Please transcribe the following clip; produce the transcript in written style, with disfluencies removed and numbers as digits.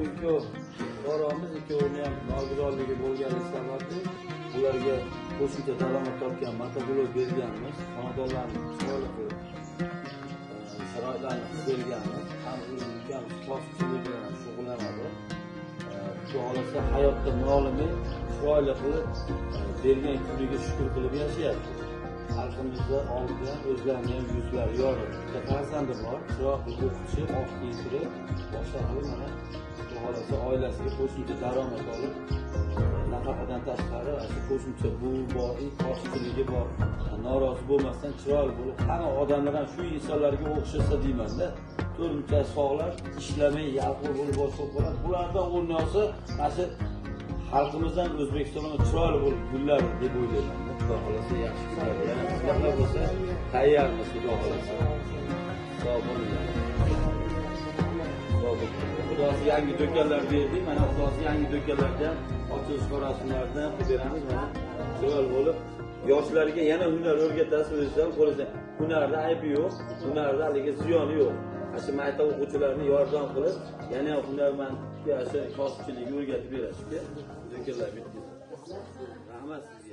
bu ikki fuqaromiz ikkovini ham nogironligi bo'lgani sababli ularga qo'shimcha daromad topgan motoblok berganmiz, xonadonlarni chiroyli qilib sharoitlarni berganmiz. Ham ukamiz kosibchilik bilan shug'ullanadi. Xudo xohlasa hayotda nolimay chiroyli qilib bergan kuniga shukr qilib yashayapti. Xalqimizda oldida o'zlarini ham yuzlari yorug'. Bitta farzandi bor, chiroyli o'qitishib, oq kiydirib, boshqa qilib mana Xudo xohlasa oilasiga qo'shimcha daromad olib, nafaqadan tashqari shu qo'shimcha bu bor, kosibchiligi bor, norozi bo'lmasdan chiroyli bo'lib, hamma odamlar ham shu insonlarga o'xshasa deyman-da. To'rtinchi sog'lar ishlamay yalqov bo'lib boshqa bo'ladi. Bulardan o'rni olsa, mana xalqimizdan O'zbekistonga chiroyli bo'lib gulladi deb o'ylayman. Xudo xolasa yaxshi bo'ladi. Yana sizlar bo'lsa tayyormiz Xudo xolasa. Sog' bo'linglar. Xudosi yangi do'konlar berdik. Mana xudosi yangi do'konlarda ham ochilish marosimlarida qilib beramiz. Mana chiroyli bo'lib yoshlarga yana hunar o'rgatasiz, o'zingizdan qo'lingizdan. Hunarda aybi yo'q, hunarda haligi ziyoni yo'q. Shu maktab o'quvchilarini yordam qilib, yana hunarmandga shu kosibchilikni o'rgatib berishga do'konlar bitkazamiz. Rahmat sizga.